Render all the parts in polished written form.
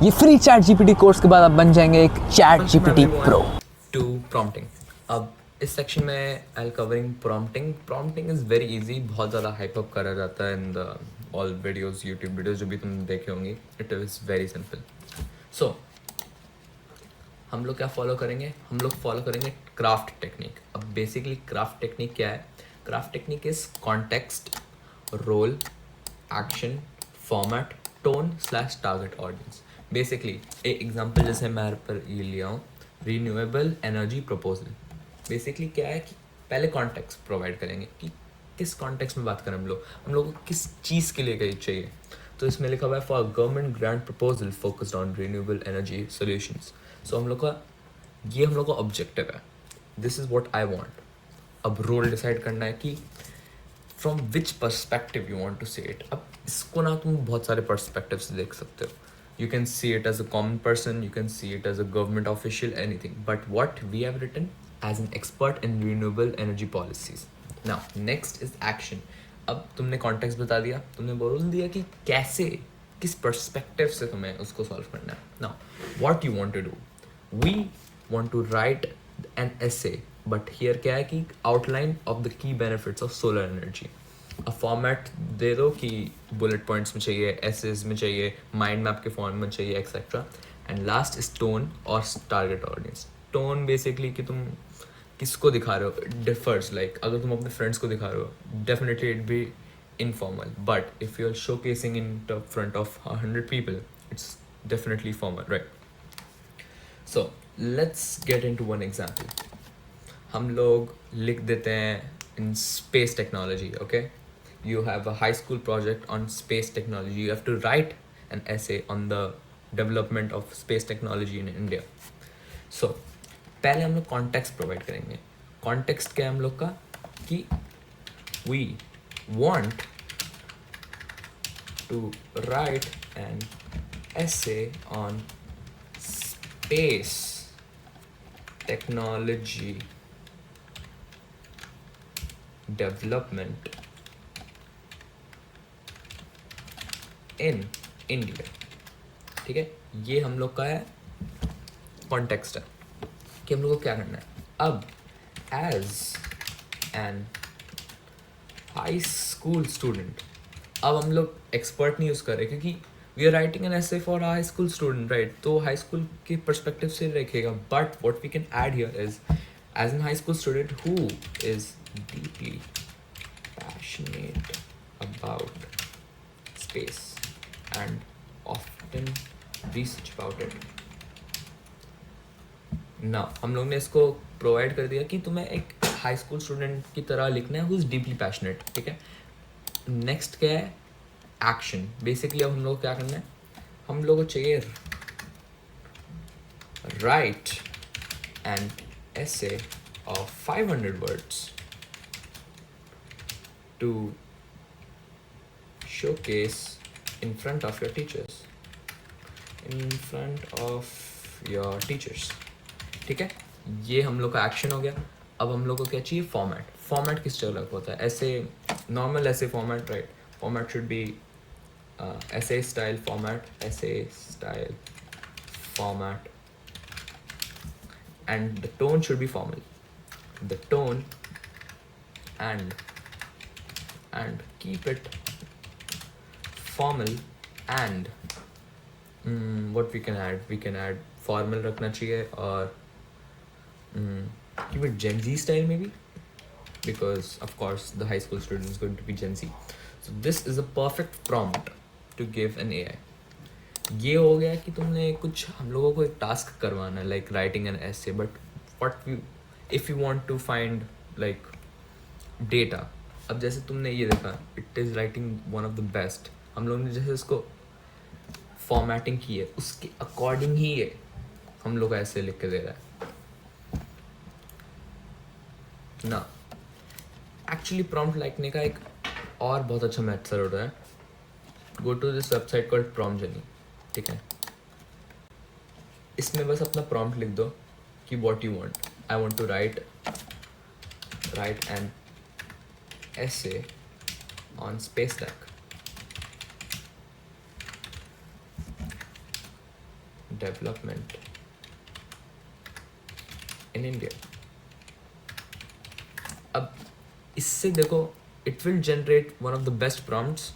ये free chat GPT course के बाद आप बन जाएंगे एक ChatGPT pro. To prompting. अब इस सेक्शन में I'll covering prompting. Prompting is very easy, बहुत ज़्यादा हाइप अप करा जाता है in the all videos, YouTube videos जो भी तुम देखे होंगे। It is very simple. So हम लोग क्या फॉलो करेंगे? हम लोग फॉलो करेंगे क्राफ्ट टेक्निक। अब बेसिकली क्राफ्ट टेक्निक क्या है? Craft technique is context, role, action, format, tone slash target audience. Basically एक एग्जांपल जैसे मैं पर ये लिया हूँ, रिन्यूएबल एनर्जी प्रपोजल। बेसिकली क्या है कि पहले कॉन्टेक्स्ट प्रोवाइड करेंगे कि किस कॉन्टेक्स्ट में बात करें हम लोग को किस चीज़ के लिए चाहिए। तो इसमें लिखा हुआ है for government grant proposal focused on renewable energy solutions. So हम लोग का ये हम लोग का ऑब्जेक्टिव है, this is what I want. अब रोल डिसाइड करना है कि from which perspective you want to see it. अब इसको ना तुम बहुत सारे परस्पेक्टिव से देख सकते हो। You can see it as a common person, you can see it as a government official, anything, but what we have written as an expert in renewable energy policies. Now next is action. अब तुमने context बता दिया, तुमने बोल दिया कि कैसे, किस परस्पेक्टिव से तुम्हें उसको सॉल्व करना है। Now what you want to do, we want to write an essay, but here क्या है कि outline of the key benefits of solar energy. A format दे दो कि बुलेट पॉइंट्स में चाहिए, एसेस में चाहिए, माइंड मैप के फॉर्म में चाहिए, etcetera. And last is tone और टारगेट ऑडियंस। टोन बेसिकली कि तुम किसको दिखा रहे हो डिफर्स, लाइक अगर तुम अपने फ्रेंड्स को दिखा रहे हो definitely it be informal, but if you're showcasing in the front of 100 people, it's definitely formal, right? So let's get into one example. हम लोग लिख देते हैं in space technology, okay? You have a high school project on space technology. You have to write an essay on the development of space technology in India. So पहले हम लोग context provide करेंगे। Context क्या है हम लोग का कि we want to write an essay on space technology development in India। ठीक है, ये हम लोग का है कॉन्टेक्स्ट है कि हम लोग को क्या करना है। अब as an high school student, अब हम लोग एक्सपर्ट नहीं यूज़ कर रहे क्योंकि we are writing an essay for high school student, right? तो हाई स्कूल के परस्पेक्टिव से रखेगा, but what we can add here is as an high school student who is deeply passionate about space and often research about it. ना हम लोग ने इसको provide कर दिया कि तुम्हें एक हाई स्कूल स्टूडेंट की तरह लिखना है हु इज़ डीपली पैशनेट। ठीक है, नेक्स्ट क्या है? एक्शन। बेसिकली अब हम लोग क्या करना है, हम लोग को चाहिए right N essay of 500 words to showcase in front of your teachers, in front of your teachers। ठीक है, ये हम लोग का एक्शन हो गया। अब हम लोग को क्या चाहिए? फॉर्मेट। फॉर्मेट किस तरह का होता है? ऐसे नॉर्मल ऐसे format, right? Format should be essay style format, essay style format, and the tone should be formal. The tone and keep it formal and what we can add? We can add formal रखना चाहिए और keep it Gen Z style maybe, because of course the high school student is going to be Gen Z. So this is a perfect prompt to give an AI। ये हो गया कि तुमने कुछ हम लोगों को एक टास्क करवाना है, like writing an essay, but what you if you want to find like data. अब जैसे तुमने ये देखा, it is writing one of the best. हम लोगों ने जैसे उसको फॉर्मेटिंग की है उसके अकॉर्डिंग ही ये हम लोग ऐसे लिख के दे रहा है ना। एक्चुअली प्रॉम्प्ट लिखने का एक और बहुत अच्छा मेथड होता है। Go to this website called PromptGenie. ठीक है, इसमें बस अपना प्रॉम्प्ट लिख दो कि what you want. I want to write an essay on space tech. development in India. अब इससे देखो it will generate one of the best prompts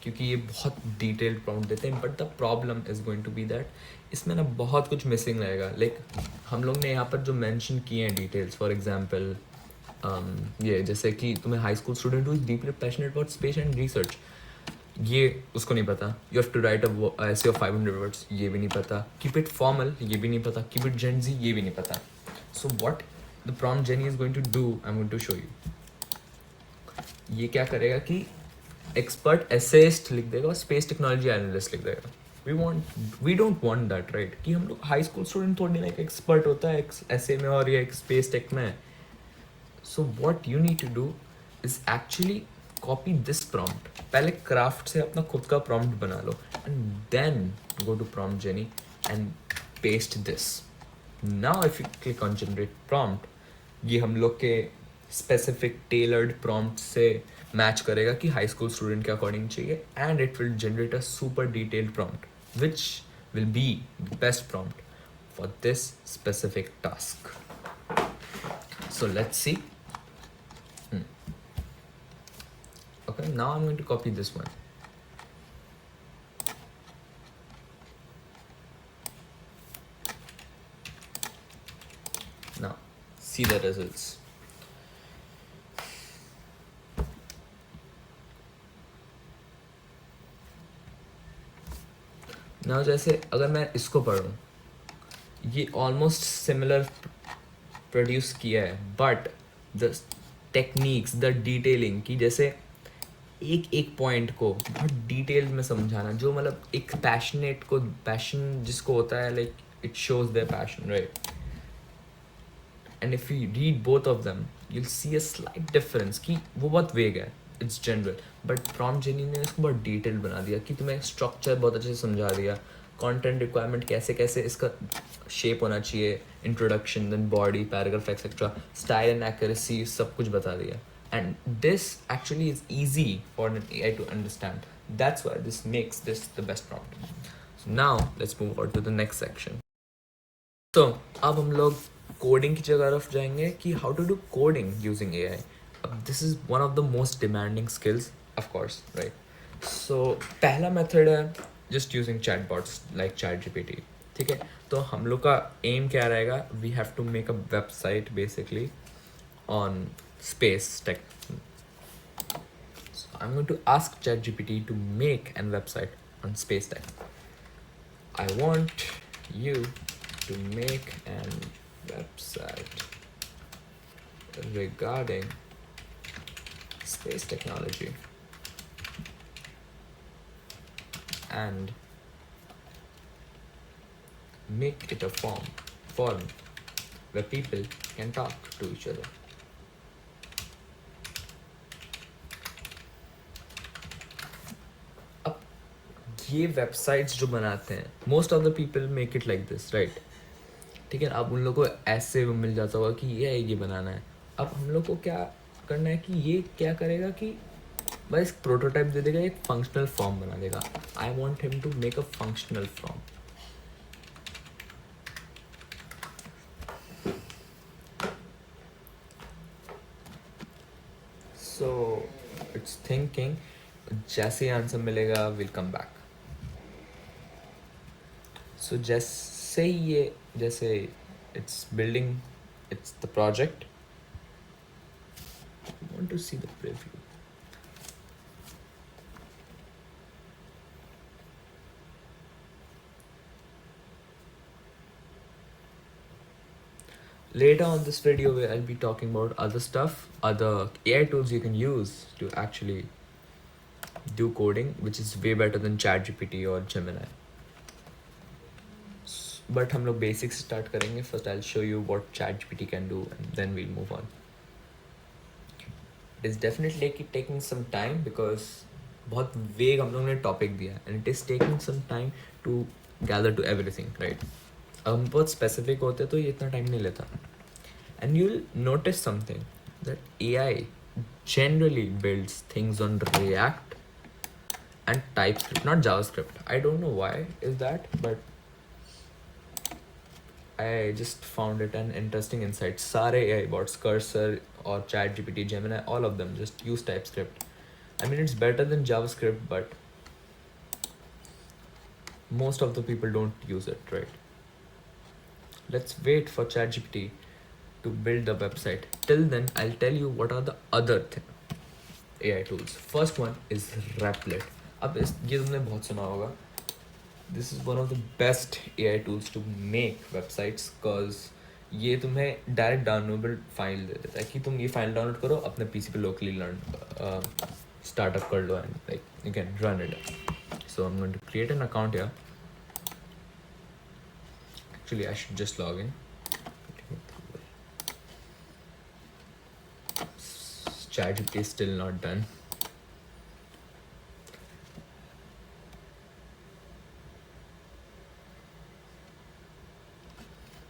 क्योंकि ये बहुत डिटेल्ड प्रॉम्प्ट देते हैं, but the problem is going to be that इसमें ना बहुत कुछ मिसिंग रहेगा. लाइक हम लोग ने यहाँ पर जो मेंशन किए हैं डिटेल्स, फॉर एग्जांपल ये जैसे कि तुम्हें high school student who is deeply passionate about space and research, ये उसको नहीं पता. यू हैव टू राइट अ ऐसे ऑफ 500 वर्ड्स, ये भी नहीं पता. कीप इट फॉर्मल, ये भी नहीं पता. कीप इट जेंजी, ये भी नहीं पता. So what the prompt genie is going to do, I am going to show you. ये क्या करेगा कि एक्सपर्ट एसेइस्ट लिख देगा और स्पेस टेक्नोलॉजी एनालिस्ट लिख देगा. We don't want that, right? कि हम लोग हाई स्कूल स्टूडेंट थोड़ी ना एक एक्सपर्ट होता है ऐसे में और ये एक स्पेस टेक में. So what you need to do is actually copy this prompt. पहले क्राफ्ट से अपना खुद का प्रॉम्प्ट बना लो and then go to PromptGenie and paste this. Now if you click on generate prompt, ये हम लोग के स्पेसिफिक टेलर्ड प्रॉम्प्ट से मैच करेगा कि हाई स्कूल स्टूडेंट के अकॉर्डिंग चाहिए, and it will generate a super detailed prompt which will be the best prompt for this specific task. So let's see. Okay, now I'm going to copy this one. Now see the results. Now जैसे अगर मैं इसको पढ़ूँ, ये almost similar produce किया है, but the techniques, the detailing की, जैसे एक एक पॉइंट को बहुत डिटेल में समझाना, जो मतलब एक पैशनेट को, पैशन जिसको होता है, like it shows their passion, right? And if you read both of them you will see a slight difference कि वो बहुत वेग है, it's general, but prompt jenny ने इसको बहुत डिटेल बना दिया कि तुम्हें स्ट्रक्चर बहुत अच्छे से समझा दिया, कंटेंट रिक्वायरमेंट कैसे कैसे इसका शेप होना चाहिए, introduction, then body, paragraph, etcetera, style and accuracy, सब कुछ बता दिया. And this actually is easy for an AI to understand. That's why this makes this the best prompt. So now let's move on to the next section. So अब हम लोग coding की तरफ जाएंगे कि how to do coding using AI. This is one of the most demanding skills, of course, right? So पहला method है just using chatbots like ChatGPT. ठीक है, तो हम लोग का aim क्या रहेगा? We have to make a website basically on space tech. So I'm going to ask ChatGPT to make an website on space tech. I want you to make an website regarding space technology and make it a forum where people can talk to each other. ये websites जो बनाते हैं, most of the people make it like this, right? ठीक है, अब उन लोगों को ऐसे मिल जाता होगा कि ये बनाना है. अब हम लोग को क्या करना है कि ये क्या करेगा कि बस प्रोटोटाइप दे देगा, एक फंक्शनल फॉर्म बना देगा. I want him to make a functional form. So it's thinking, जैसे आंसर मिलेगा विल कम बैक. So जैसे ये जैसे it's building, it's the project. I want to see the preview. Later on this video where I'll be talking about other stuff, other AI tools you can use to actually do coding, which is way better than ChatGPT or Gemini. But हम लोग basics start करेंगे. First I'll show you what ChatGPT can do and then we'll move on. It's definitely taking some time because बहुत vague हम लोगों ने topic दिया and it is taking some time to gather to everything, right? हम बहुत specific होते तो ये इतना time नहीं लेता. And you'll notice something that AI generally builds things on React and TypeScript, not JavaScript. I don't know why is that, but I just found it an interesting insight. सारे AI bots, Cursor or ChatGPT, Gemini, all of them just use TypeScript. I mean, it's better than JavaScript, but most of the people don't use it, right? Let's wait for ChatGPT to build the website. Till then, I'll tell you what are the other AI tools. First one is Replit. अब ये तुमने बहुत सुना होगा. This is one of the best AI tools to make websites cause ये तुम्हें direct downloadable file दे देता है कि तुम ये फाइल डाउनलोड करो, अपने पीसी पे लोकली लर्न स्टार्टअप कर लो and like you can run it. So I am going to create an account here. Actually, I should just log in. ChatGPT is still not done.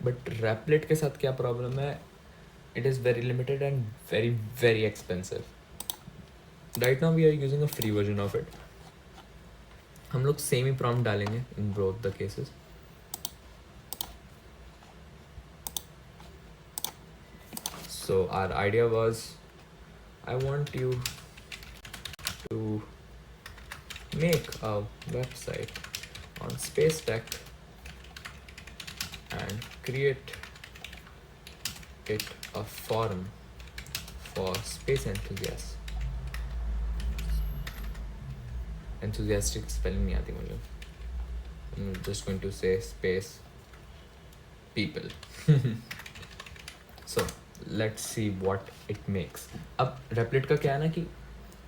But Replit के साथ क्या problem है? It is very limited and very very expensive. Right now we are using a free version of it. हम लोग same ही prompt डालेंगे in both the cases. So our idea was, I want you to make a website on Space Tech and create it a forum for space enthusiasts. Enthusiastic spelling नहीं आती मुझे. I'm just going to say space people. So let's see what it makes. अब Replit का क्या है ना कि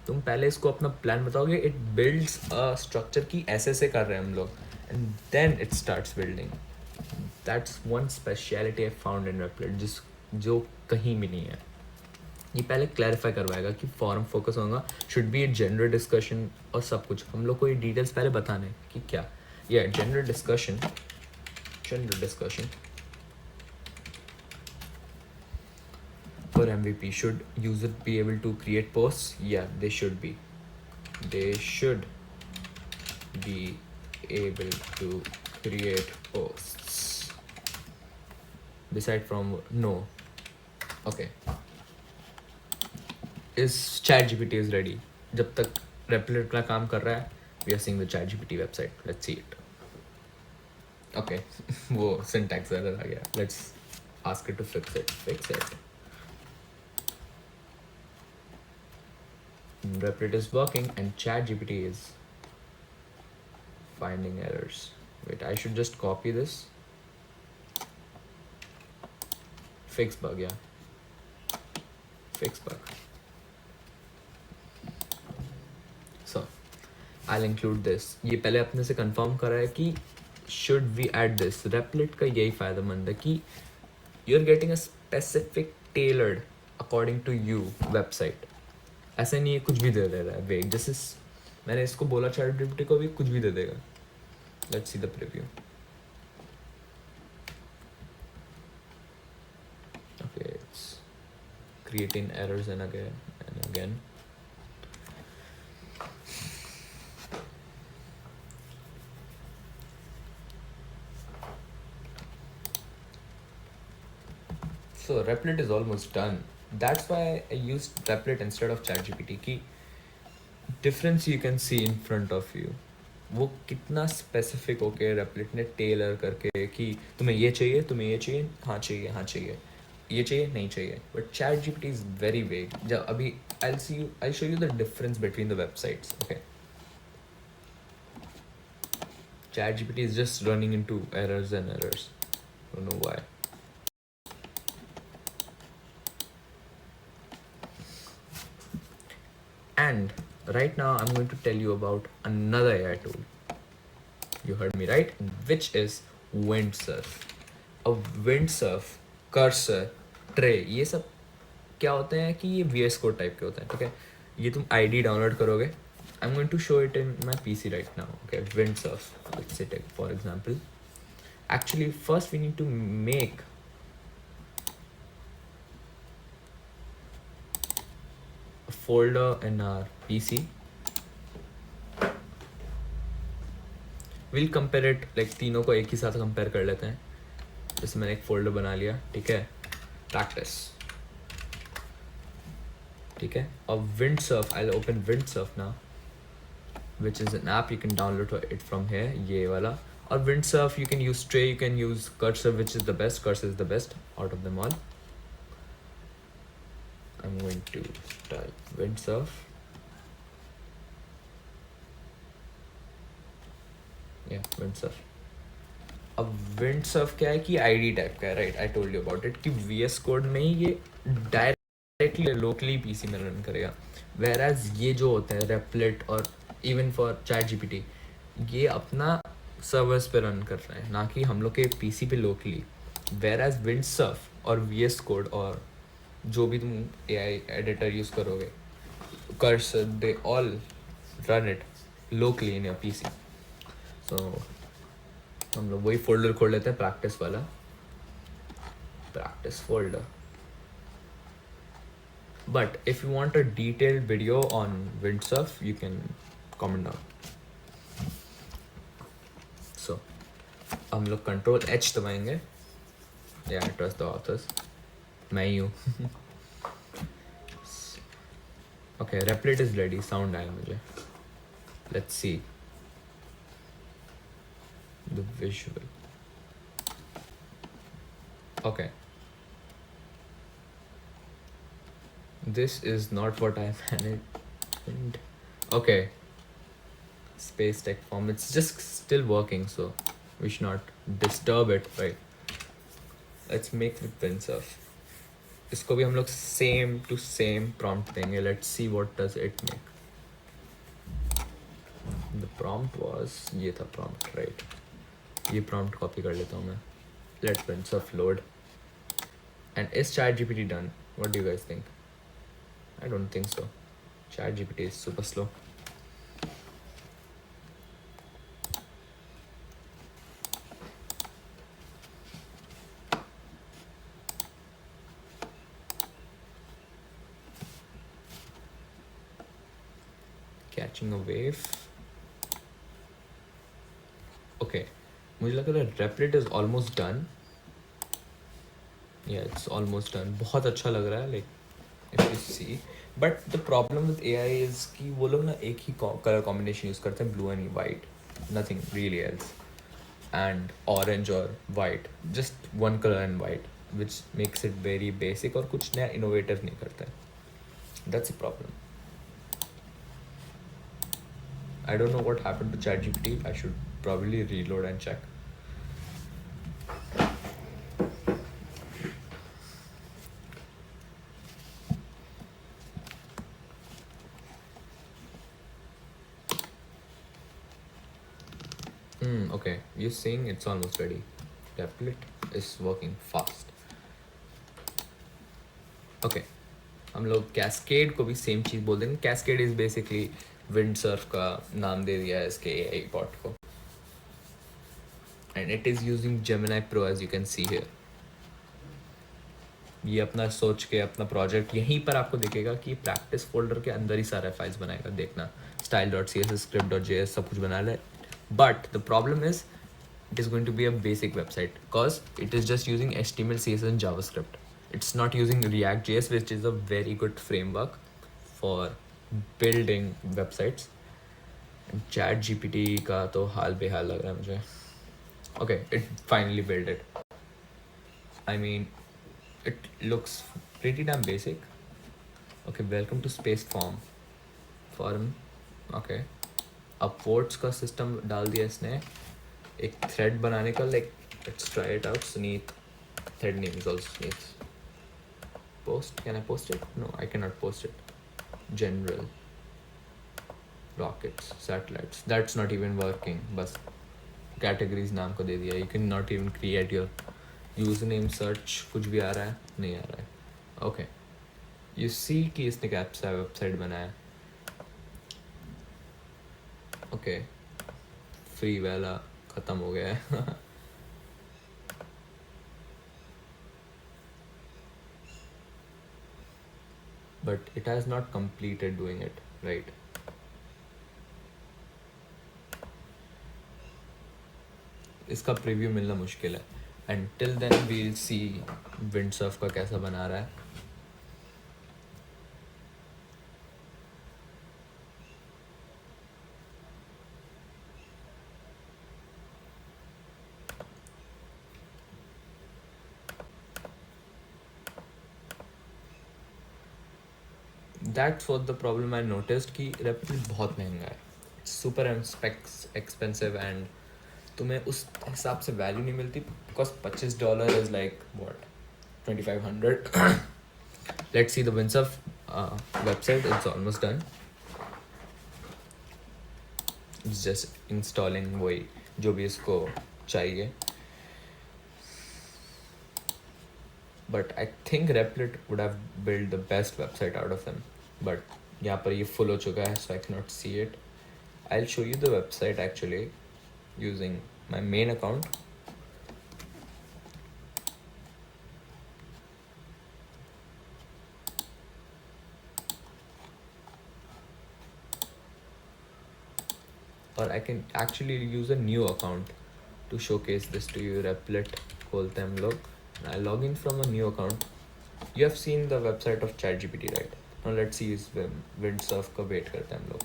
तुम पहले इसको अपना प्लान बताओगे. It builds a structure की ऐसे ऐसे कर रहे हैं हम लोग, and then it starts building. That's one speciality I found in Replit जो कहीं भी नहीं है. ये पहले क्लैरिफाई करवाएगा कि फॉरम फोकस होगा, should be a general discussion और सब कुछ. हम लोग को ये डिटेल्स पहले बताने कि क्या ये general discussion for MVP. Should user be able to create posts? Yeah, they should be. They should be able to create posts. Decide from no. Okay. Is ChatGPT is ready. जब तक Replit का काम कर रहा है, we are seeing the ChatGPT website. Let's see it. Okay, वो syntax error आ गया. Let's ask it to fix it. Replit is working and ChatGPT is finding errors. Wait, I should just copy this. Fix bug, yeah. Fix bug. So, I'll include this. ये पहले अपने से confirm कर रहा है कि should we add this. Replit का यही फायदेमंद है कि you're getting a specific tailored according to you website. ऐसा नहीं है कुछ भी दे दे रहा है वेग. जैसे मैंने इसको बोला ChatGPT को भी कुछ भी दे देगा. Let's see the preview. Okay, it's creating errors and again. So Replit is almost done. That's why I used Replit instead of ChatGPT. की difference you can see in front of you. वो कितना specific होके Replit ने tailor करके कि तुम्हें ये चाहिए, हाँ चाहिए, ये चाहिए, नहीं चाहिए. But ChatGPT is very vague. जब अभी I'll show you the difference between the websites. Okay. ChatGPT is just running into errors. Don't know why. And right now I'm going to tell you about another AI tool. You heard me right? Which is Windsurf. A Windsurf, Cursor, Tray, ये सब क्या होते हैं कि ये VS Code type के होते हैं. ठीक है, ये तुम ID डाउनलोड करोगे. I'm going to show it in my PC right now. Okay, Windsurf. Let's say take for example. Actually, first we need to make a folder in our PC. We'll compare it, like तीनों को एक ही साथ compare कर लेते हैं. जैसे मैंने एक फोल्डर बना लिया, ठीक है, प्रैक्टिस, ठीक है. अब Windsurf, I'll open Windsurf now, which is an app you can download it from here, ये वाला. और Windsurf you can use Stray, you can use Cursor, which is the best. Cursor is the best out of them all. I'm going to type Windsurf. Yeah, Windsurf. अब Windsurf क्या है कि ID type का है, right. I told you about it कि VS code में ही ये directly locally PC में रन करेगा. वेराज ये जो होते हैं Replit और इवन फॉर ChatGPT, ये अपना सर्वर्स पे रन कर रहे हैं, ना कि हम लोग के PC पे लोकली. वेराज Windsurf और VS कोड और जो भी तुम AI एडिटर यूज़ करोगे, Cursor, they all run it locally in your PC. So हम लोग वही फोल्डर खोल लेते हैं, प्रैक्टिस वाला, practice folder. But if you want a detailed video on Windsurf, you can comment down. So हम लोग Ctrl+H दबाएंगे. या ट्रस्ट द ऑथर्स, मैं ही हूँ. Okay, Replit is ready, sound आया मुझे. Let's see the visual. Okay, this is not what I managed. Okay, space tech form, it's just still working, so we should not disturb it, right? Let's make with Windsurf. इसको भी हम लोग same to same prompt देंगे. Let's see what does it make. The prompt was, ये था prompt, right? ये prompt copy कर लेता हूँ मैं. Let Windsurf load. And is ChatGPT done? What do you guys think? I don't think so. ChatGPT is super slow. Catching a wave. Okay, मुझे लग रहा है Replit is almost done. Yeah, it's almost done. बहुत अच्छा लग रहा है, like if you see. But the problem with AI is कि वो लोग ना एक ही color combination use करते हैं, blue and white, nothing really else, and orange or white, just one color and white, which makes it very basic और कुछ नया innovative नहीं करता है. That's a problem. I don't know what happened to ChatGPT. I should probably reload and check. Okay, you're saying it's almost ready. Replit is working fast. Okay, हम लोग Cascade को भी सेम चीज़ बोल देंगे. Cascade is basically Windsurf का नाम दे दिया है इसके AI bot को. And it is using Gemini Pro, as you can see here. ये अपना सोच के अपना प्रोजेक्ट यहीं पर आपको दिखेगा कि प्रैक्टिस फोल्डर के अंदर ही सारे फाइल्स बनाएगा. देखना, style.css, script.js सब कुछ बना ले. But the problem is it is going to be a basic website because it is just using HTML, CSS and JavaScript. It's not using React.js, which is a very good framework for building websites. And ChatGPT का तो हाल बेहाल लग रहा है मुझे. Okay, it finally built it. I mean, it looks pretty damn basic. Okay, welcome to space form. Okay, अब votes का system डाल दिया इसने. एक thread बनाने का, like let's try it out. Suneet, thread name is also Suneet. Post, can I post it? No, I cannot post it. General, rockets, satellites, that's not even working. बस categories नाम को दे दिया. You can not even create your username, search कुछ भी आ रहा है? नहीं आ रहा है. Okay, you see कि इसने कैप्सा वेबसाइट बनाया. Okay, free वाला खत्म हो गया है. But it has not completed doing it, right? इसका प्रीव्यू मिलना मुश्किल है. And till then we'll see Windsurf का कैसा बना रहा है. That's what the problem I noticed कि Replit बहुत महंगा है. सुपर एक्सपेंसिव एंड तुम्हें उस हिसाब से वैल्यू नहीं मिलती because $25 is like what 2500. Let's see the Windsurf website. It's almost done. It's just installing वही जो भी इसको चाहिए. But I think Replit would have built the best website out of them. But यहाँ पर ये full हो चुका है, so I cannot see it. I'll show you the website actually using my main account. Or I can actually use a new account to showcase this to you. Replit खोलते हैं हम लोग. I log in from a new account. You have seen the website of ChatGPT, right? Now let's see इस Windsurf का wait करते हैं हम लोग.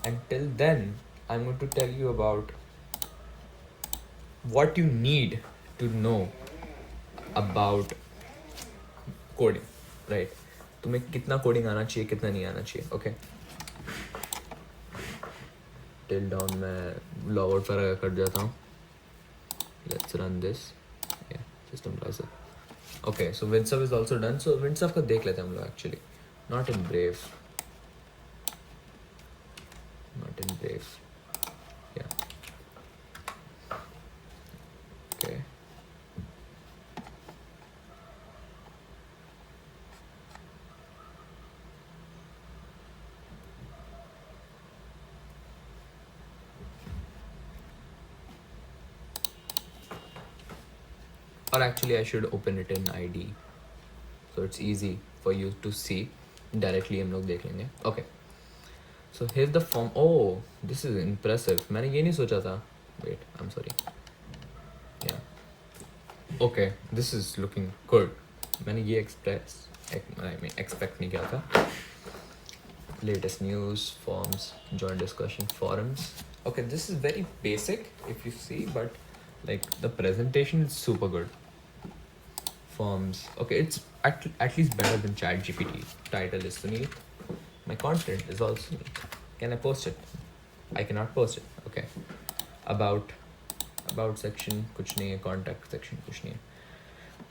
Until then, I'm going to tell you about what you need to know about coding, right? तुम्हें कितना coding आना चाहिए, कितना नहीं आना चाहिए, okay? Till down मैं log out पर कर जाता हूँ. Let's run this. Yeah, system browser. Okay, so Windsurf is also done. So Windsurf का देख लेते हैं हम लोग actually. Not in Brave. Not in Brave. Yeah. Okay. Or actually I should open it in ID, so it's easy for you to see directly. हम लोग देख लेंगे. Okay, so here's the form. Oh, this is impressive. मैंने ये नहीं सोचा था. Wait, I'm sorry. Yeah. Okay, this is looking good. मैंने ये expect नहीं किया था. Latest news, forms, joint discussion, forums. Okay, this is very basic if you see, but like the presentation is super good. Forms. Okay, it's at least better than ChatGPT. Title is Sunil. My content is also Sunil. Can I post it? I cannot post it. Okay. About section कुछ नहीं है. Contact section कुछ नहीं है.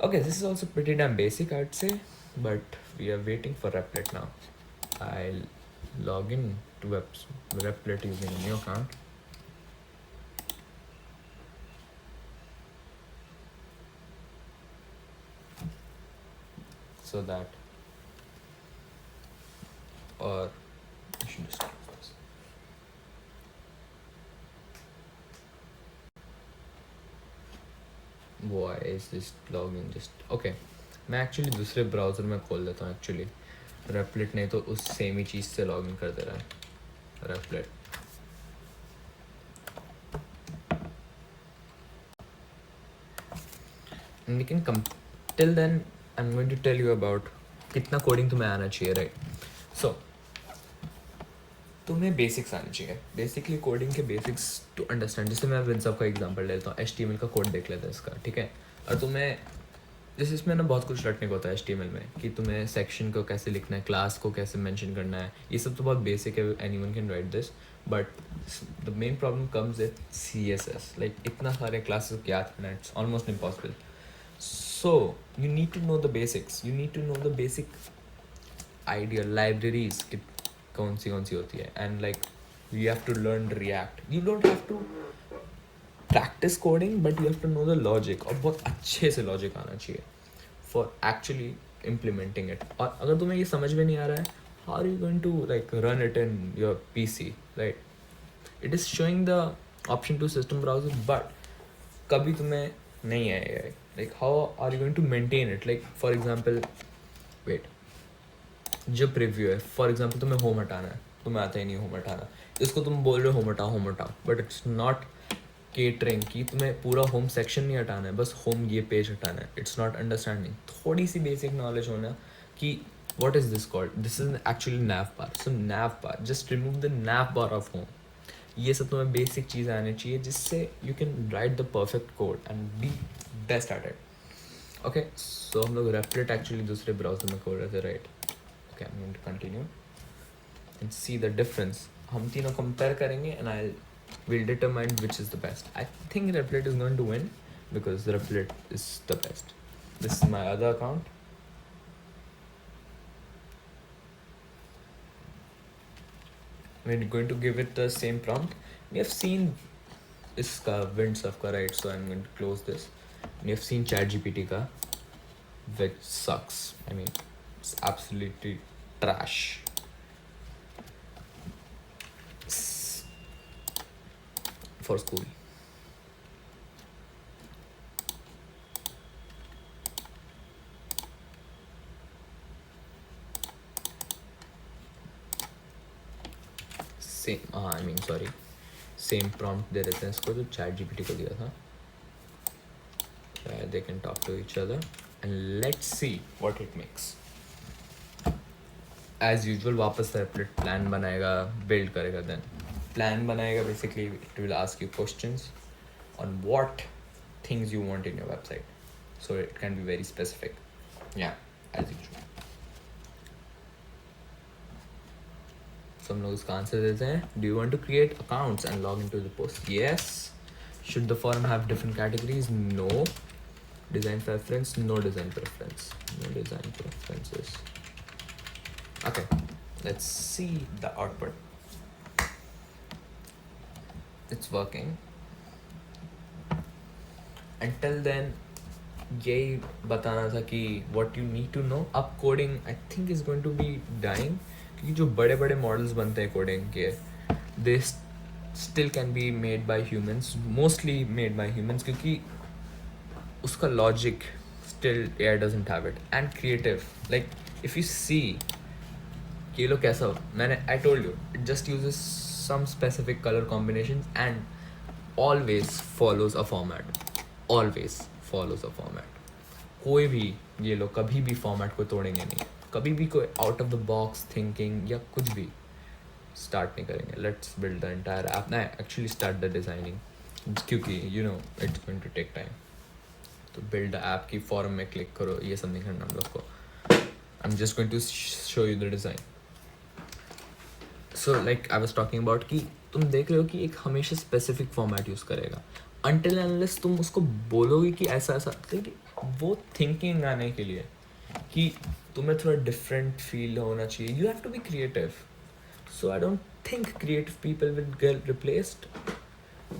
Okay, this is also pretty damn basic, I'd say. But we are waiting for Replit now. I'll log in to Replit using a new account. So that, or I should just close this. Why is this login just okay? मैं actually दूसरे browser में खोल देता हूँ actually. Replit नहीं तो उस same ही चीज़ से लॉगिन कर दे रहा है Replit. And we can come till then. I'm going to tell you about कितना कोडिंग तुम्हें आना चाहिए, राइट? सो तुम्हें बेसिक्स आने चाहिए. बेसिकली कोडिंग के बेसिक्स टू अंडरस्टैंड. जैसे मैं विंडसर्फ का एग्जांपल लेता हूँ. HTML का कोड देख लेते हैं इसका, ठीक है? और तुम्हें जैसे इसमें ना बहुत कुछ रटने को होता है HTML में, कि तुम्हें सेक्शन को कैसे लिखना है, क्लास को कैसे मेंशन करना है. ये सब तो बहुत बेसिक है. Anyone can write this. But the main problem comes with CSS. Like इतना सारे क्लासेस को याद करना, it's almost impossible. So you need to know the basics. You need to know the basic idea, libraries कि कौन सी होती है. And like you have to learn React. You don't have to practice coding, but you have to know the logic. और बहुत अच्छे से logic आना चाहिए for actually implementing it. और अगर तुम्हें ये समझ में नहीं आ रहा है, how are you going to like run it in your PC, right? It is showing the option to system browser, but कभी तुम्हें नहीं आएगा. Like how are you going to maintain it? Like for example, wait, जो preview है, for example तुम्हें home हटाना है, तुम्हें आता ही नहीं होम हटाना, इसको तुम बोल रहे हो होम हटाओ, बट इट्स नॉट केटरिंग कि तुम्हें पूरा होम सेक्शन नहीं हटाना है, बस होम ये पेज हटाना है. It's not understanding. थोड़ी सी बेसिक नॉलेज होना कि what is this called, this is actually nav bar. So nav bar, just remove the nav bar of home. ये सब तुम्हें बेसिक चीज़ आनी चाहिए जिससे you can write the perfect code and be best at it. Okay, so हम लोग रेपलेट actually दूसरे browser में खोल रहे थे, right? Okay, I am going to continue and see the difference. हम तीनों कंपेयर करेंगे and I will determine which is the best. I think Replit is going to win because Replit is the best. This is my other account. We're going to give it the same prompt. We have seen iska Windsurf ka, right? So I'm going to close this. We have seen ChatGPT ka, which sucks. I mean, it's absolutely trash. For school. Same, I mean, sorry. Same prompt दे देते हैं इसको जो ChatGPT को दिया था. They can talk to each other and let's see what it makes. As usual वापस separate plan बनाएगा, build करेगा. देन प्लान बनाएगा, basically it will ask you questions on what things you want in your website, so it can be very specific. Yeah, as usual. So हम लोग इसका answer देते हैं. Do you want to create accounts and log into the post? Yes. Should the forum have different categories? No. Design preference? No design preference. No design preferences. Okay, let's see the output. It's working. Until then, यही बताना था कि what you need to know. अब coding I think is going to be dying. क्योंकि जो बड़े बड़े models बनते हैं कोडिंग के, they still can be made by humans, mostly made by humans, क्योंकि उसका logic still AI doesn't have it. And creative, like if you see ये लोग कैसा, मैंने I told you it just uses some specific colour combination and always follows a format. Always follows a format. कोई भी, ये लोग कभी भी फॉर्मेट को तोड़ेंगे नहीं, कभी भी कोई out of the box thinking या कुछ भी स्टार्ट नहीं करेंगे. Let's build the entire app ना, एक्चुअली स्टार्ट द डिज़ाइनिंग, क्योंकि you know it's going to take time. तो बिल्ड द ऐप की फॉर्म में क्लिक करो, ये सब नहीं करना हम लोग को. I am just going to show you the design. So like I was talking about कि तुम देख रहे हो कि एक हमेशा स्पेसिफिक फॉर्मेट यूज़ करेगा. अनटिल अनलेस तुम उसको बोलोगे कि ऐसा ऐसा, वो थिंकिंग आने के लिए कि तुम्हें थोड़ा डिफरेंट फील होना चाहिए, you have to be creative. So I don't think creative people will get replaced,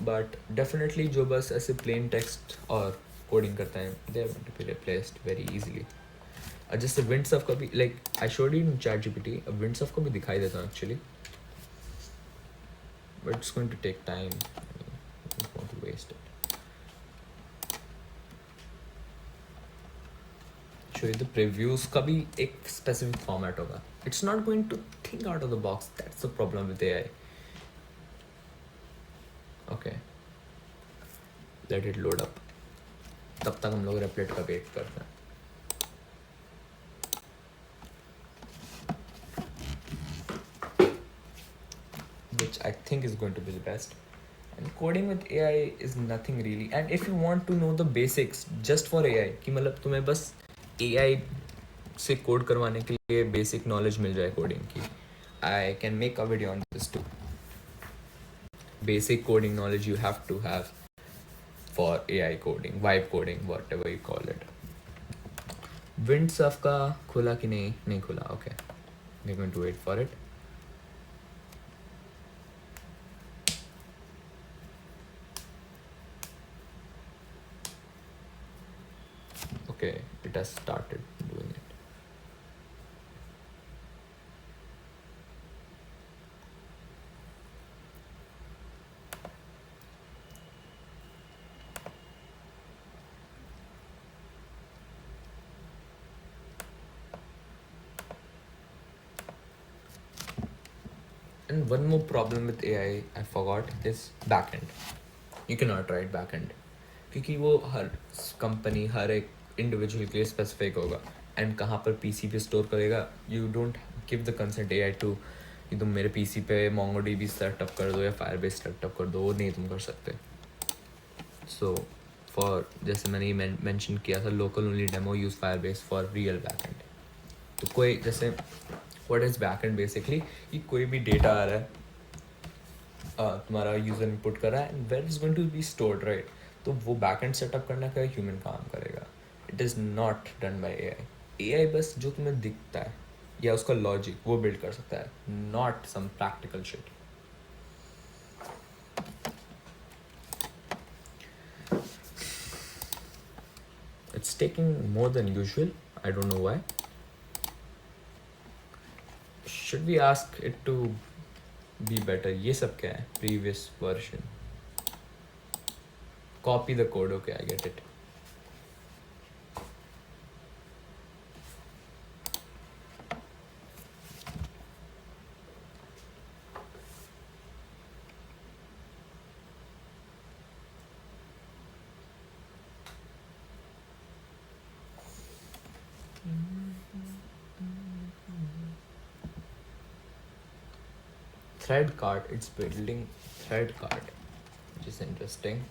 but definitely जो बस ऐसे प्लेन टेक्स्ट और कोडिंग करते हैं, they are going to be replaced very easily. जैसे विंडसर्फ का भी, like I showed you in ChatGPT, Windsurf को भी दिखाई देता है actually, but it's going to take time. I don't want to waste it. Show you the previews का भी एक specific format होगा. It's not going to think out of the box. That's the problem with AI. Okay. Let it load up. तब तक हम लोग रेपलेट का wait करते हैं. Which I think is going to be the best. And coding with AI is nothing really. And if you want to know the basics just for AI, कि मतलब तुम्हें बस AI से कोड करवाने के लिए बेसिक नॉलेज मिल जाए coding की, I can make a video on this too. Basic coding knowledge you have to have for AI coding, vibe coding, whatever you call it. Windsurf का खुला कि नहीं खुला. Okay, we are going to wait for it. Okay, it has started doing it. And one more problem with AI I forgot is backend. You cannot write backend क्योंकि वो हर company हर एक individual के लिए स्पेसिफिक होगा and कहाँ पर PC पे store करेगा. You don't give the consent AI to कि तुम मेरे पीसी पे MongoDB सेटअप कर दो या फायरबेस सेटअप कर दो, वो नहीं तुम कर सकते. सो फॉर जैसे मैंने ये मेंशन किया था local only demo use Firebase for real backend. तो कोई जैसे व्हाट इज़ बैकएंड बेसिकली कि कोई भी डेटा आ रहा है तुम्हारा यूज़र इनपुट कर रहा है and where is going to be stored right. तो वो बैकएंड सेटअप करने का ह्यूमन काम करेगा. It is not done by AI. AI बस जो तुम्हें दिखता है या उसका लॉजिक वो बिल्ड कर सकता है, not some practical shit. It's taking more than usual. I don't know why. Should we ask it to be better? ये सब क्या है? Previous version. Copy the code. Okay, I get it. Thread card. It's building thread card, which is interesting.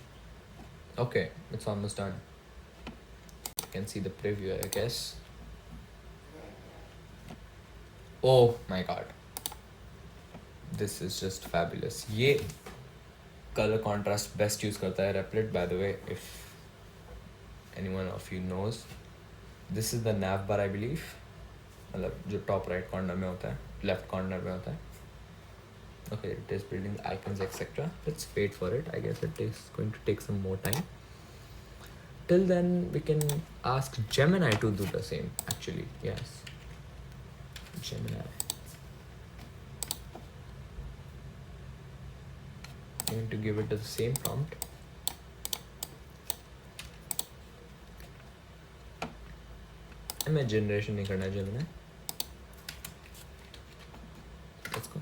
Okay, it's almost done. You can see the preview, I guess. Oh my god. This is just fabulous. ये color contrast best use करता है Replit, by the way, if anyone of you knows. This is the nav bar, I believe. मतलब जो top right corner में होता है, left corner में होता है. Okay, it is building the icons, etc. Let's wait for it. I guess it is going to take some more time. Till then, we can ask Gemini to do the same. Actually, yes. Gemini. I'm going to give it the same prompt. मैं generation नहीं करना Gemini. Let's go.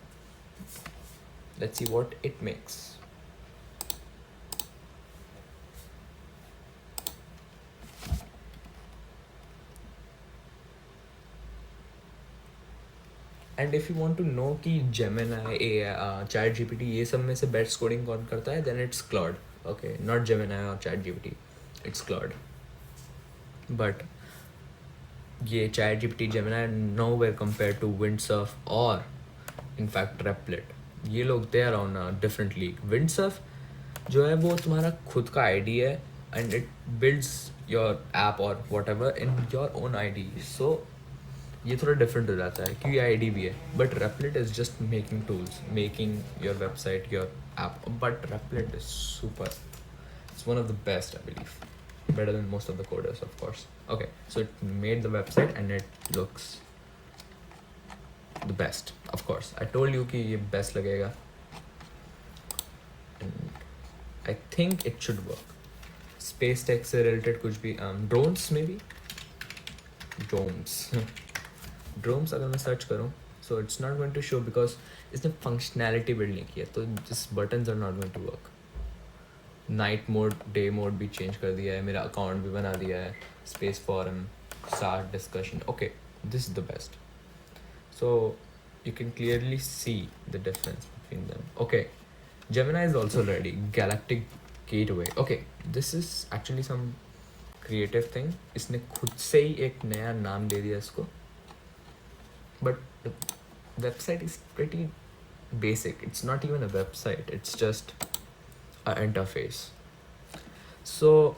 Let's see what it makes. And if you want to know कि Gemini, ChatGPT ये सब में से best coding कौन करता है, then it's Claude. Okay, not Gemini or ChatGPT. It's Claude. But ये ChatGPT, Gemini nowhere compared to Windsurf or in fact Replit. ये लोग they are on a different league. Windsurf जो है वो तुम्हारा खुद का ID है and it builds your app or whatever in your own ID. So ये थोड़ा different हो जाता है क्योंकि ID भी है. But Replit is just making tools, making your website, your app. But Replit is super. It's one of the best, I believe. Better than most of the coders, of course. Okay, so it made the website and it looks the best, of course. I told you कि ये best लगेगा. And I think it should work. Space tech से related कुछ भी drones maybe. Drones अगर मैं search करूँ, so it's not going to show because इसने functionality build नहीं किया, तो just buttons are not going to work. Night mode, day mode भी change कर दिया है, मेरा account भी बना दिया है, space forum, start discussion. Okay, this is the best. So you can clearly see the difference between them. Okay, Gemini is also ready. Galactic Gateway. Okay, this is actually some creative thing. इसने खुद से ही एक नया नाम दे दिया इसको. But the website is pretty basic. It's not even a website. It's just an interface. So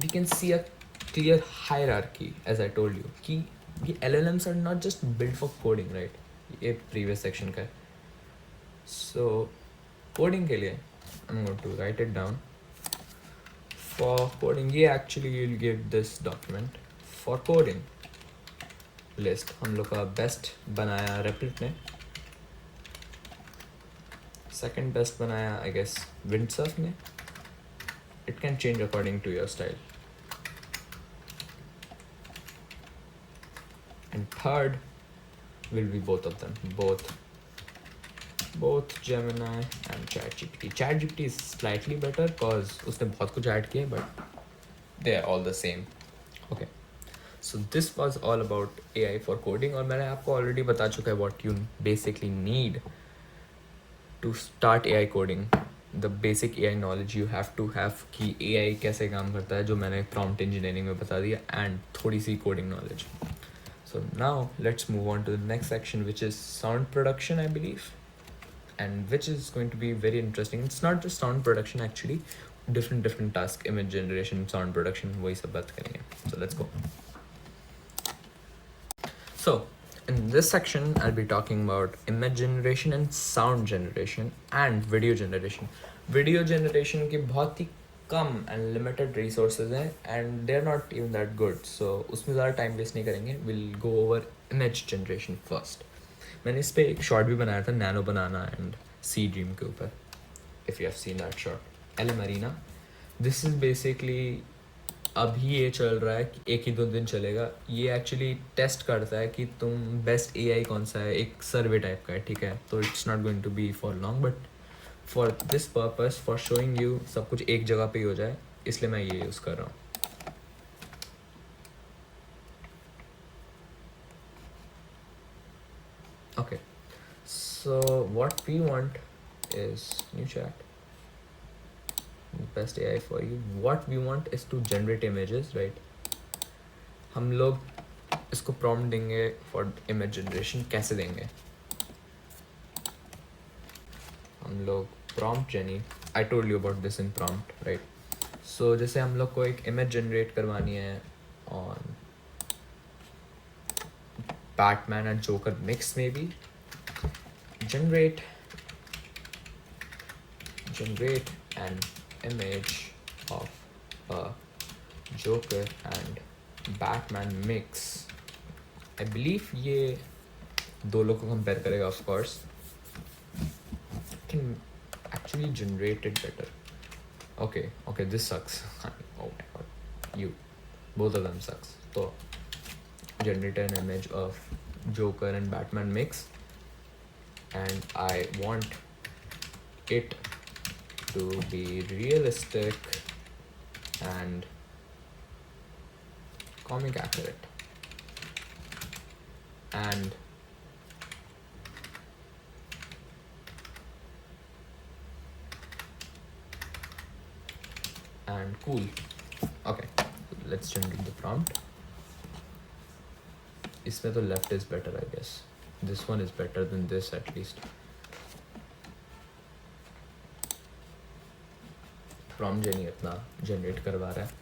we can see a clear hierarchy, as I told you. कि ये LLMs are not just built for coding, right? ये previous section का है. So coding के लिए I'm going to write it down. For coding, ये actually you'll give this document. For coding list हम लोग का best बनाया Replit ने. Second best बनाया I guess Windsurf ने. It can change according to your style. And third will be both of them, both both Gemini and ChatGPT. ChatGPT is slightly better because उसने बहुत कुछ add किया, but they are all the same. Okay. So this was all about AI for coding, और मैंने आपको already बता चुका है what you basically need to start AI coding. The basic AI knowledge you have to have कि AI कैसे काम करता है, जो मैंने prompt engineering में बता दिया, and थोड़ी सी coding knowledge. So now let's move on to the next section, which is sound production, I believe, and which is going to be very interesting. It's not just sound production actually, different task, image generation, sound production, वही सब बात करेंगे. So let's go. So in this section, I'll be talking about image generation and sound generation and video generation. Video generation के बहुत ही कम and limited resources हैं, and they're not even that good. So उसमें ज़्यादा time waste नहीं करेंगे. We'll go over image generation first. मैंने इस पे एक शॉर्ट भी बनाया था nano banana and Seedream के ऊपर. If you have seen that short, LMArena. This is basically अभी ये चल रहा है कि 1 ही 2 दिन चलेगा. ये एक्चुअली टेस्ट करता है कि तुम बेस्ट एआई कौन सा है, एक सर्वे टाइप का है, ठीक है. तो it's not going to be for long, but for this purpose, for showing you सब कुछ एक जगह पे ही हो जाए, इसलिए मैं ये यूज़ कर रहा हूँ. Okay, so what we want is new chat, best AI for you. What we want is to generate images, right? हम लोग इसको prompt देंगे for image generation. कैसे देंगे हम लोग? prompt Jenny, I told you about this in prompt, right? So जैसे हम लोग को एक image generate करवानी है on Batman and Joker mix, maybe generate an image of a Joker and Batman mix. I believe ये दो लोग को compare करेगा, of course. Can actually generate it better. Okay, this sucks. Oh my god, both of them sucks. So generate an image of Joker and Batman mix, and I want it to be realistic and comic accurate, and cool. Okay, let's generate the prompt. इसमें तो left is better, I guess. This one is better than this at least. Prompt Jenny अपना generate करवा रहा है.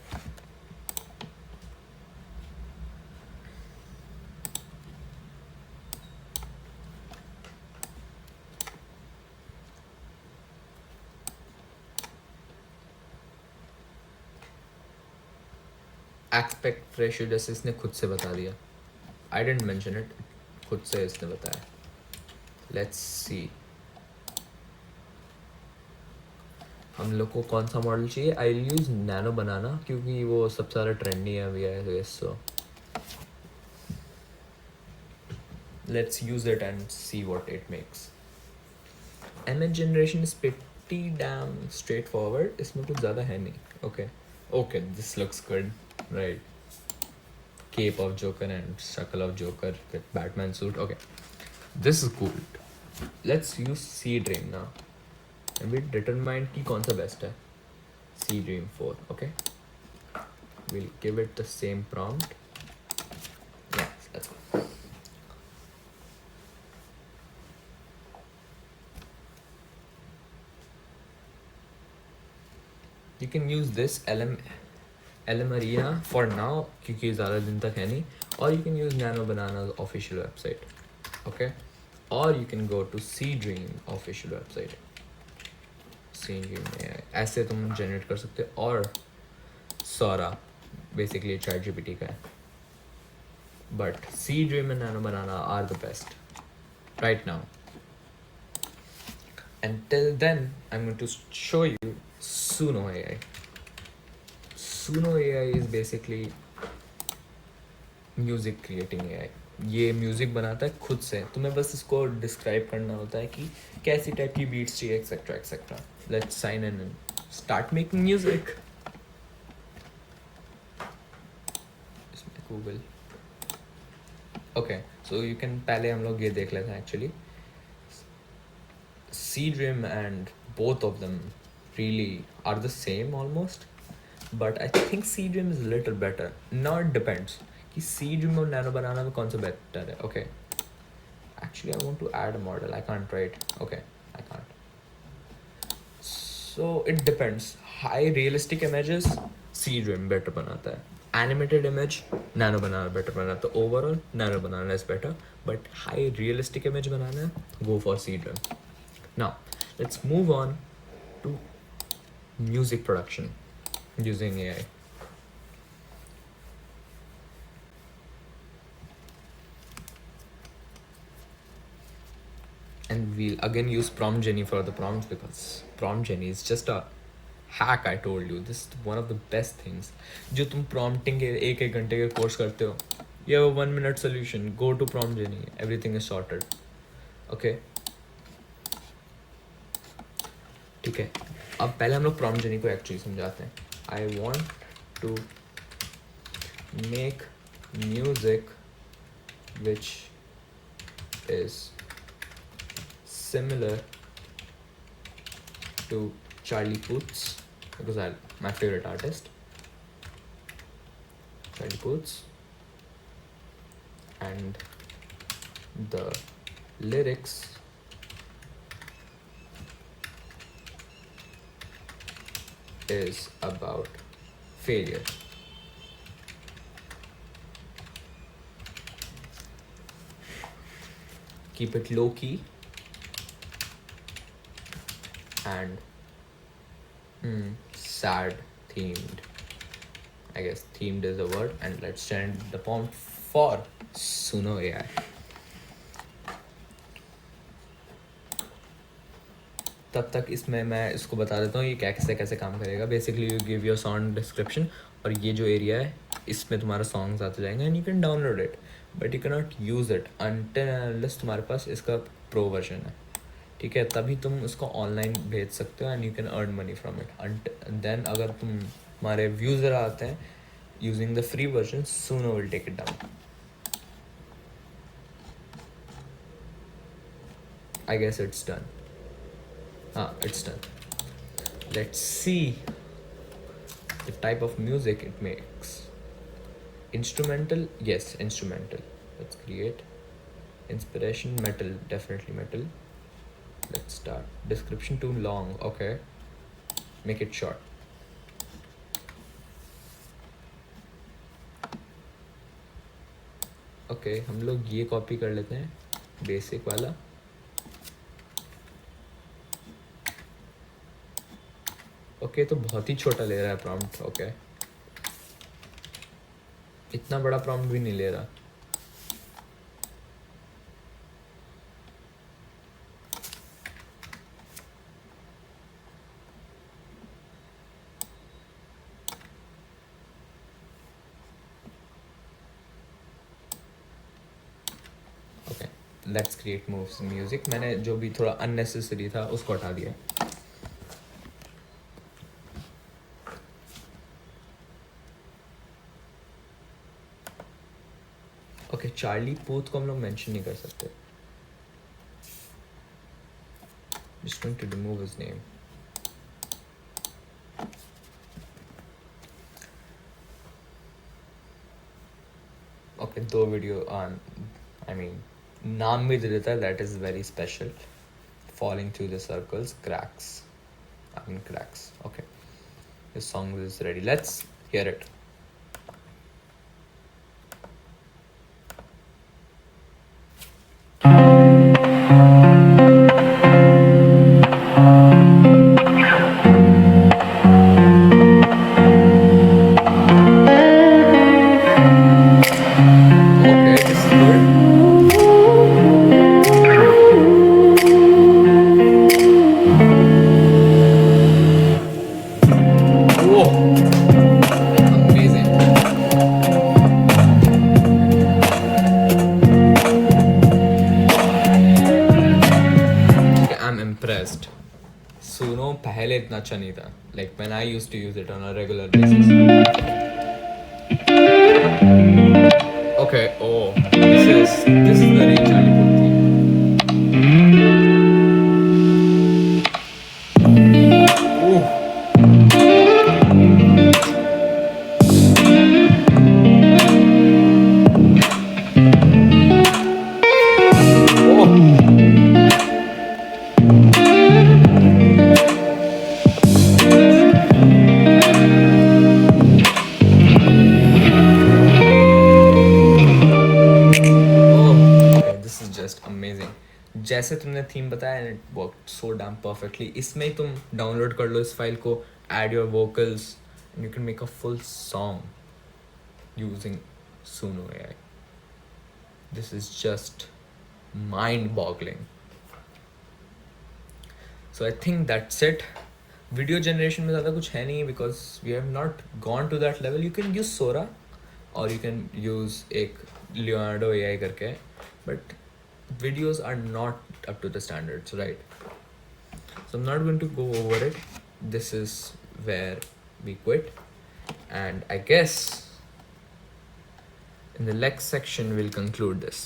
Aspect ratio जैसे इसने खुद से बता दिया. I didn't mention it, खुद से इसने बताया. Let's see. हम लोग को कौन सा मॉडल चाहिए? I'll use नैनो बनाना क्योंकि वो सबसे ज़्यादा ट्रेंडी है अभी, I guess so. Let's use it and see what it makes. Image generation is pretty damn straightforward. इसमें कुछ ज़्यादा है नहीं. Okay, this looks good, right? Cape of Joker and Shackle of Joker with Batman suit. Okay, this is cool. Let's use C Dream now, and we determine कि कौन सा best है. C Dream 4. Okay, we'll give it the same prompt. Yeah, let's go. You can use this LM Arena for now क्योंकि ज़्यादा दिन तक है नहीं, or you can use Nano Banana's official website, okay? Or you can go to C Dream official website. C Dream में ऐसे तुम generate कर सकते हो, और Sora basically ChatGPT का है, but C Dream and Nano Banana are the best right now. Until then, I'm going to show you Suno AI. Suno AI is basically music creating AI. ये music बनाता है खुद से, तुम्हें बस इसको डिस्क्राइब करना होता है कि कैसी टाइप की बीट्स चाहिए etcetera etcetera. Let's sign in and start making music. इसमें Google. Okay, so you can, पहले हम लोग ये देख लेते हैं actually. Seedream and both of them really are the same almost, but I think Seedream is a little better. Now it depends कि Seedream और Nano Banana में कौन सा better है. Okay, actually I want to add a model. I can't write. Okay, I can't. So it depends. High realistic images Seedream better बनाता है. Animated image Nano Banana better बनाता है. Overall Nano Banana is better, but high realistic image बनाना है, go for Seedream. Now, let's move on to music production using AI. And we'll again use Prompt Genie for the prompts because Prompt Genie is just a hack. I told you, this is one of the best things. जो तुम prompting के एक घंटे के course करते हो, you have a 1 minute solution. Go to Prompt Genie, everything is sorted. Okay. ठीक है, अब पहले हम लोग प्रॉम्प्ट जेनी को एक्चुअली समझाते हैं. I want to make music which is similar to Charlie Puth's because I my favourite artist Charlie Puth's, and the lyrics is about failure. Keep it low key and sad themed. I guess themed is the word, and let's send the prompt for Suno AI. तब तक इसमें मैं इसको बता देता हूँ ये कैसे कैसे काम करेगा. Basically you give your song description, और ये जो एरिया है इसमें तुम्हारा सॉन्ग्स आते जाएंगे and you can download it, but you can not use it until unless तुम्हारे पास इसका प्रो वर्जन है. ठीक है, तभी तुम उसको ऑनलाइन भेज सकते हो and you can earn money from it. Then अगर तुम्हारे व्यूज़ आते हैं using the free version, Suno will take it down. I guess it's done. It's done. Let's see the type of music it makes. Instrumental, yes, instrumental. Let's create inspiration. Metal, definitely metal. Let's start. Description too long. Okay, make it short. Okay, हम लोग ये copy कर लेते हैं basic वाला. Okay, तो बहुत ही छोटा ले रहा है प्रॉम्प्ट. ओके, इतना बड़ा प्रॉम्प्ट भी नहीं ले रहा. Okay, let's create moves music. मैंने जो भी थोड़ा अननेसेसरी था उसको हटा दिया. ओके, चार्ली पूथ को हम लोग मेंशन नहीं कर सकते. Just going to remove his name. Okay, 2 video on, I mean नाम भी दे देता है. That is very special. Falling through the circles, cracks, I mean cracks. Okay, this song is ready. Let's hear it. impressed. Suno पहले इतना अच्छा नहीं था. Like when I used to use it on a regular basis. Okay. Oh, this is the range I put thing. Ooh. This is just amazing. जैसे तुमने थीम बताया and it work so damn perfectly. इसमें ही तुम download कर लो इस फाइल को, add your vocals and you can make a full song using Suno AI. This is just mind boggling. So I think that's it. Video generation में ज़्यादा कुछ है नहीं because we have not gone to that level. You can use Sora और you can use एक Leonardo AI करके, but videos are not up to the standards, right? So I'm not going to go over it. This is where we quit, and I guess in the next section we'll conclude this.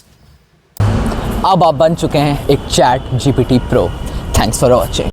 अब आप बन चुके हैं एक chat GPT pro. Thanks for watching.